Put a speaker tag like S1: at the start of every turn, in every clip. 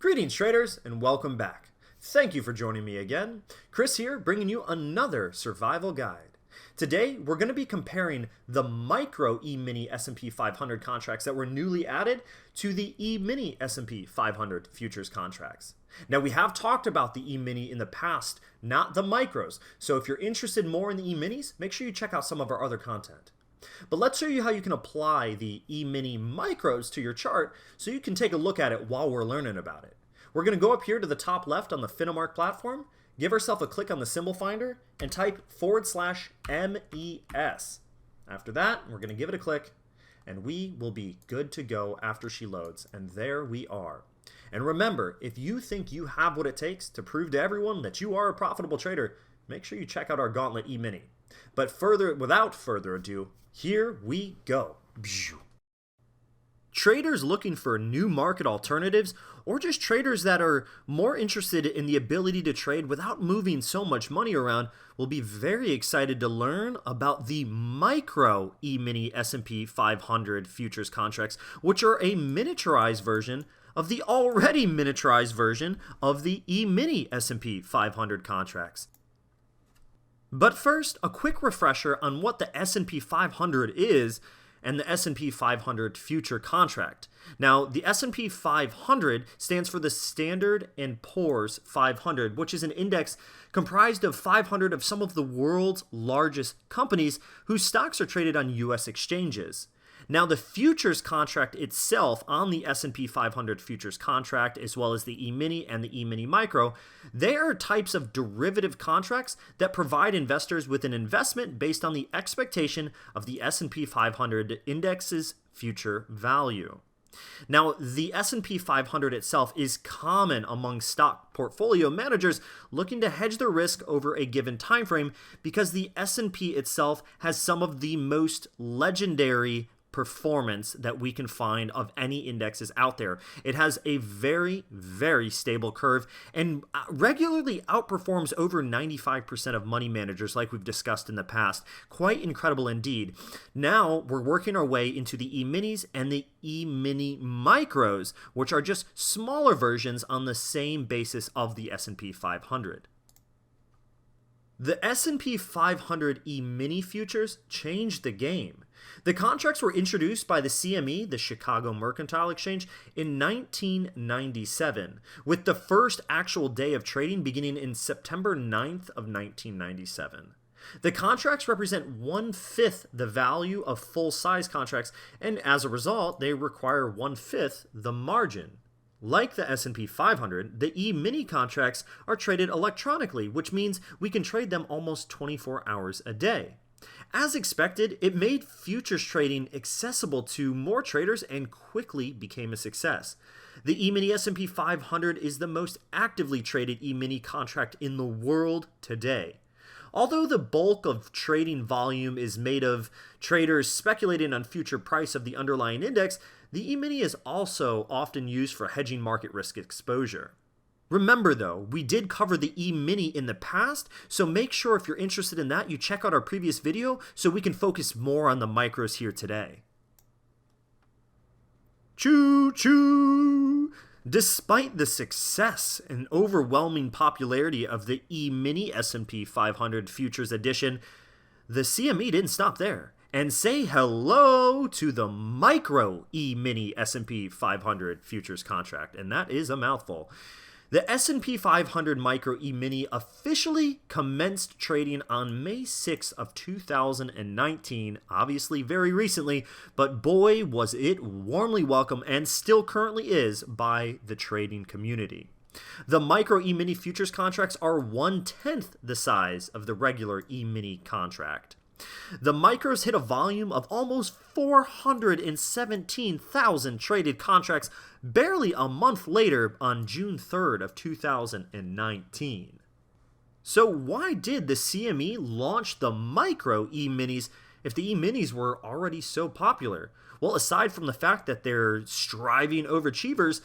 S1: Greetings traders and welcome back. Thank you for joining me again. Chris here bringing you another survival guide. Today we're going to be comparing the micro E-mini S&P 500 contracts that were newly added to the E-mini S&P 500 futures contracts. Now we have talked about the E-mini in the past, not the micros. So if you're interested more in the E-minis, make sure you check out some of our other content. But let's show you how you can apply the E-mini micros to your chart so you can take a look at it while we're learning about it. We're going to go up here to the top left on the Finamark platform, give ourselves a click on the symbol finder, and type /MES. After that, we're going to give it a click, and we will be good to go after she loads. And there we are. And remember, if you think you have what it takes to prove to everyone that you are a profitable trader, make sure you check out our Gauntlet E-mini. But without further ado, here we go. Traders looking for new market alternatives, or just traders that are more interested in the ability to trade without moving so much money around, will be very excited to learn about the micro E-mini S&P 500 futures contracts, which are a miniaturized version of the already miniaturized version of the E-mini S&P 500 contracts. But first, a quick refresher on what the S&P 500 is and the S&P 500 future contract. Now, the S&P 500 stands for the Standard & Poor's 500, which is an index comprised of 500 of some of the world's largest companies whose stocks are traded on U.S. exchanges. Now, the futures contract itself on the S&P 500 futures contract, as well as the E-mini and the E-mini micro, they are types of derivative contracts that provide investors with an investment based on the expectation of the S&P 500 index's future value. Now, the S&P 500 itself is common among stock portfolio managers looking to hedge their risk over a given time frame because the S&P itself has some of the most legendary performance that we can find of any indexes out there. It has a very, very stable curve and regularly outperforms over 95% of money managers like we've discussed in the past. Quite incredible indeed. Now we're working our way into the E-minis and the E-mini micros, which are just smaller versions on the same basis of the S&P 500. The S&P 500 E-mini futures changed the game. The contracts were introduced by the CME, the Chicago Mercantile Exchange, in 1997, with the first actual day of trading beginning in September 9th of 1997. The contracts represent 1/5 the value of full-size contracts, and as a result, they require 1/5 the margin. Like the S&P 500, the E-mini contracts are traded electronically, which means we can trade them almost 24 hours a day. As expected, it made futures trading accessible to more traders and quickly became a success. The E-mini S&P 500 is the most actively traded E-mini contract in the world today. Although the bulk of trading volume is made of traders speculating on future price of the underlying index, the E-mini is also often used for hedging market risk exposure. Remember though, we did cover the E-mini in the past, so make sure if you're interested in that, you check out our previous video so we can focus more on the micros here today. Choo choo! Despite the success and overwhelming popularity of the E-mini S&P 500 Futures Edition, the CME didn't stop there and say hello to the micro E-mini S&P 500 Futures contract, and that is a mouthful. The S&P 500 Micro E-mini officially commenced trading on May 6 of 2019, obviously very recently, but boy was it warmly welcomed and still currently is by the trading community. The Micro E-mini futures contracts are 1/10 the size of the regular E-mini contract. The micros hit a volume of almost 417,000 traded contracts barely a month later on June 3rd of 2019. So why did the CME launch the micro E-minis if the E-minis were already so popular? Well, aside from the fact that they're striving overachievers,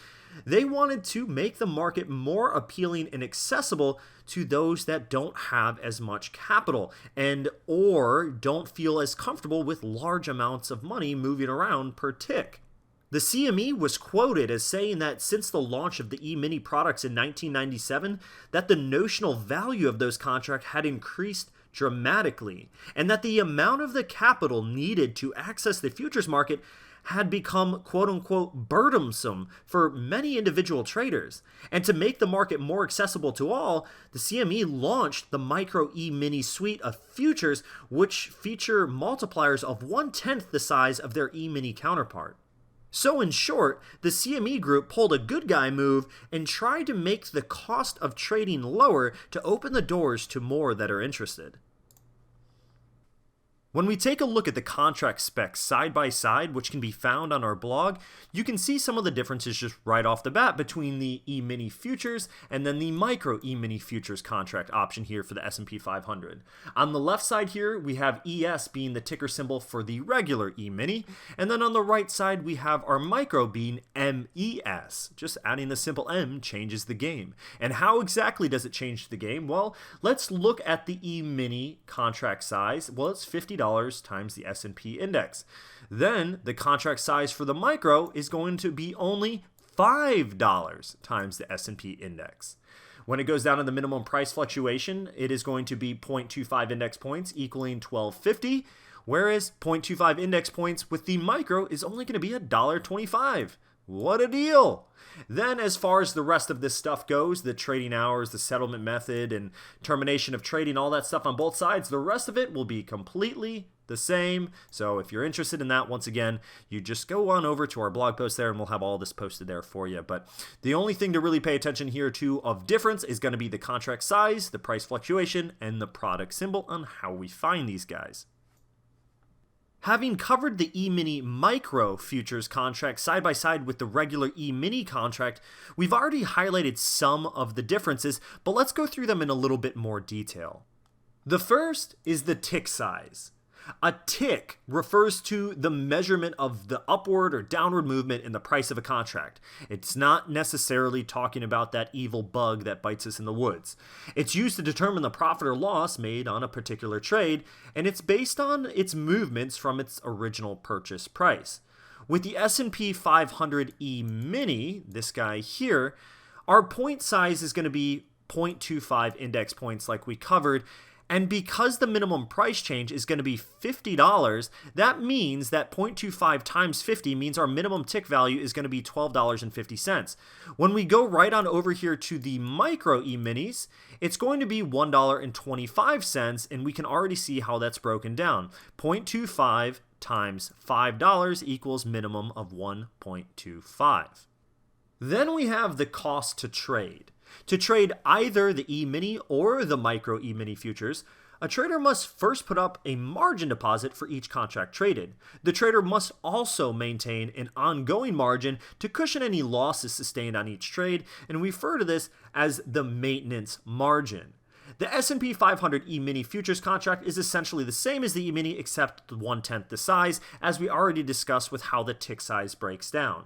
S1: they wanted to make the market more appealing and accessible to those that don't have as much capital and or don't feel as comfortable with large amounts of money moving around per tick. The CME was quoted as saying that since the launch of the E-mini products in 1997, that the notional value of those contracts had increased dramatically, and that the amount of the capital needed to access the futures market had become quote-unquote burdensome for many individual traders. And to make the market more accessible to all, the CME launched the Micro E-mini suite of futures, which feature multipliers of 1/10 the size of their E-mini counterpart. So in short, the CME group pulled a good guy move and tried to make the cost of trading lower to open the doors to more that are interested. When we take a look at the contract specs side by side, which can be found on our blog, you can see some of the differences just right off the bat between the E-mini futures and then the micro E-mini futures contract option here for the S&P 500. On the left side here, we have ES being the ticker symbol for the regular E-mini, and then on the right side, we have our micro being MES. Just adding the simple M changes the game. And how exactly does it change the game? Well, let's look at the E-mini contract size. Well, it's $50 times the S&P index. Then the contract size for the micro is going to be only $5 times the S&P index. When it goes down to the minimum price fluctuation, it is going to be 0.25 index points equaling $12.50, whereas 0.25 index points with the micro is only going to be $1.25. What a deal! Then as far as the rest of this stuff goes, the trading hours, the settlement method, and termination of trading, all that stuff on both sides, the rest of it will be completely the same. So if you're interested in that, once again, you just go on over to our blog post there and we'll have all this posted there for you. But the only thing to really pay attention here to of difference is going to be the contract size, the price fluctuation, and the product symbol on how we find these guys. Having covered the E-mini micro futures contract side by side with the regular E-mini contract, we've already highlighted some of the differences, but let's go through them in a little bit more detail. The first is the tick size. A tick refers to the measurement of the upward or downward movement in the price of a contract. It's not necessarily talking about that evil bug that bites us in the woods. It's used to determine the profit or loss made on a particular trade, and it's based on its movements from its original purchase price. With the S&P 500 E-mini, this guy here, our point size is going to be 0.25 index points like we covered. And because the minimum price change is going to be $50, that means that 0.25 times 50 means our minimum tick value is going to be $12.50. When we go right on over here to the micro E-minis, it's going to be $1.25, and we can already see how that's broken down. 0.25 times $5 equals minimum of 1.25. Then we have the cost to trade. To trade either the E-mini or the micro E-mini futures, a trader must first put up a margin deposit for each contract traded. The trader must also maintain an ongoing margin to cushion any losses sustained on each trade, and we refer to this as the maintenance margin. The S&P 500 E-mini futures contract is essentially the same as the E-mini except 1/10 the size, as we already discussed with how the tick size breaks down.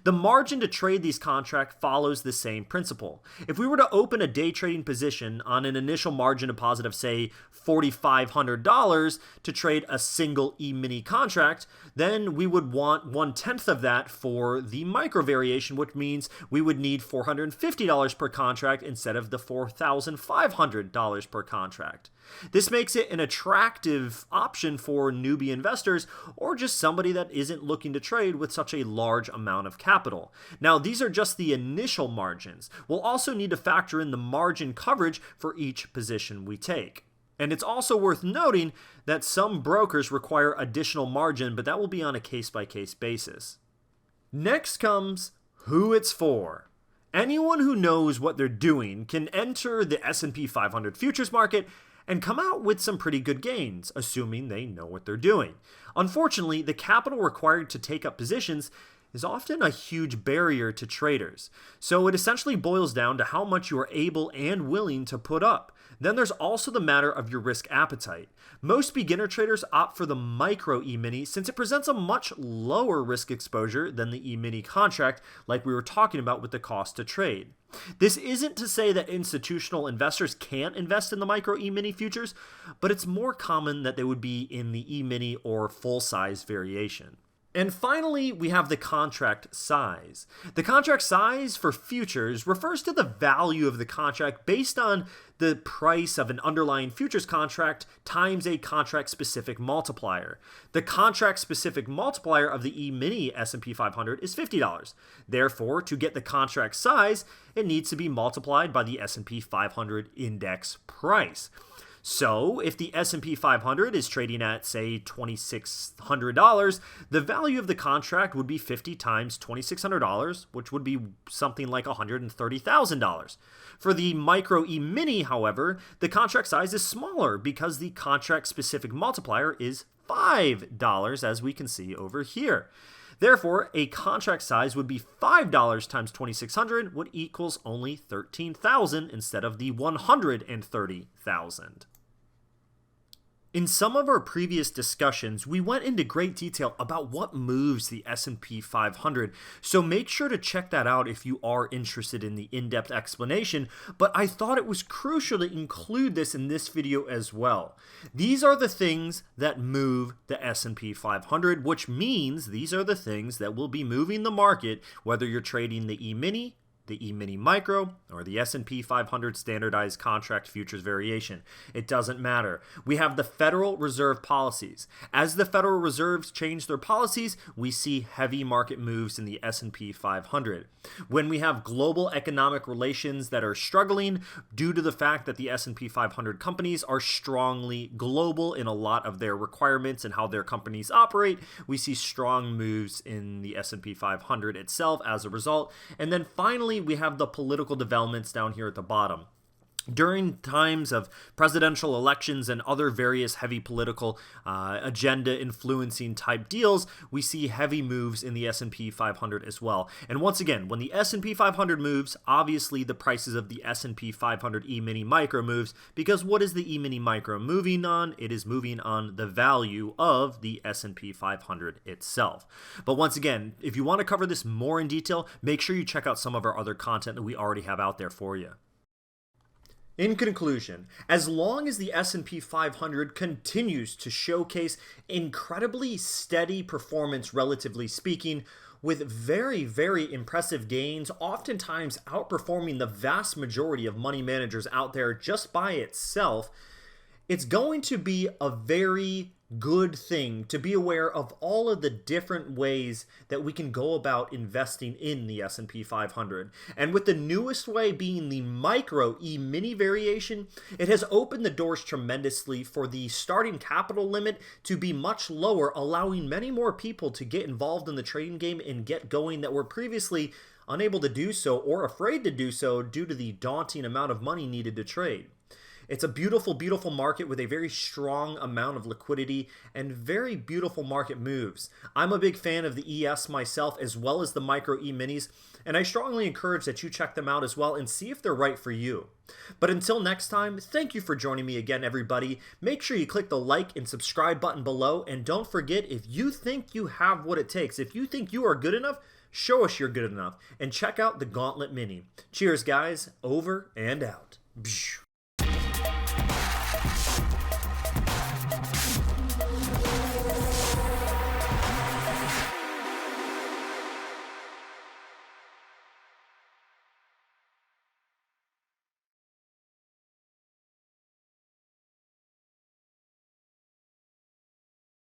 S1: The margin to trade these contracts follows the same principle. If we were to open a day trading position on an initial margin deposit of, say, $4,500 to trade a single E-mini contract, then we would want 1/10 of that for the micro variation, which means we would need $450 per contract instead of the $4,500 per contract. This makes it an attractive option for newbie investors or just somebody that isn't looking to trade with such a large amount of capital. Now, these are just the initial margins. We'll also need to factor in the margin coverage for each position we take. And it's also worth noting that some brokers require additional margin, but that will be on a case-by-case basis. Next comes who it's for. Anyone who knows what they're doing can enter the S&P 500 futures market and come out with some pretty good gains, assuming they know what they're doing. Unfortunately, the capital required to take up positions is often a huge barrier to traders. So it essentially boils down to how much you are able and willing to put up. Then there's also the matter of your risk appetite. Most beginner traders opt for the micro E-mini since it presents a much lower risk exposure than the E-mini contract, like we were talking about with the cost to trade. This isn't to say that institutional investors can't invest in the micro E-mini futures, but it's more common that they would be in the E-mini or full-size variation. And finally, we have the contract size. The contract size for futures refers to the value of the contract based on the price of an underlying futures contract times a contract-specific multiplier. The contract-specific multiplier of the E-mini S&P 500 is $50. Therefore, to get the contract size, it needs to be multiplied by the S&P 500 index price. So, if the S&P 500 is trading at, say, $2,600, the value of the contract would be 50 times $2,600, which would be something like $130,000. For the micro E-mini, however, the contract size is smaller because the contract-specific multiplier is $5, as we can see over here. Therefore, a contract size would be $5 times 2,600, which equals only $13,000 instead of the $130,000. In some of our previous discussions, we went into great detail about what moves the S&P 500, so make sure to check that out if you are interested in the in-depth explanation, but I thought it was crucial to include this in this video as well. These are the things that move the S&P 500, which means these are the things that will be moving the market, whether you're trading the E-mini, the E-mini Micro, or the S&P 500 Standardized Contract Futures Variation. It doesn't matter. We have the Federal Reserve policies. As the Federal Reserves change their policies, we see heavy market moves in the S&P 500. When we have global economic relations that are struggling due to the fact that the S&P 500 companies are strongly global in a lot of their requirements and how their companies operate, we see strong moves in the S&P 500 itself as a result. And then finally, we have the political developments down here at the bottom. During times of presidential elections and other various heavy political agenda influencing type deals, we see heavy moves in the S&P 500 as well. And once again, when the S&P 500 moves, obviously the prices of the S&P 500 E-mini Micro moves, because what is the E-mini Micro moving on? It is moving on the value of the S&P 500 itself. But once again, if you want to cover this more in detail, make sure you check out some of our other content that we already have out there for you. In conclusion, as long as the S&P 500 continues to showcase incredibly steady performance, relatively speaking, with very, very impressive gains, oftentimes outperforming the vast majority of money managers out there just by itself, it's going to be a very good thing to be aware of all of the different ways that we can go about investing in the S&P 500. And with the newest way being the micro E-mini variation, it has opened the doors tremendously for the starting capital limit to be much lower, allowing many more people to get involved in the trading game and get going that were previously unable to do so or afraid to do so due to the daunting amount of money needed to trade. It's a beautiful, beautiful market with a very strong amount of liquidity and very beautiful market moves. I'm a big fan of the ES myself, as well as the micro E-minis, and I strongly encourage that you check them out as well and see if they're right for you. But until next time, thank you for joining me again, everybody. Make sure you click the like and subscribe button below, and don't forget, if you think you have what it takes, if you think you are good enough, show us you're good enough, and check out the Gauntlet Mini. Cheers, guys. Over and out. Psh.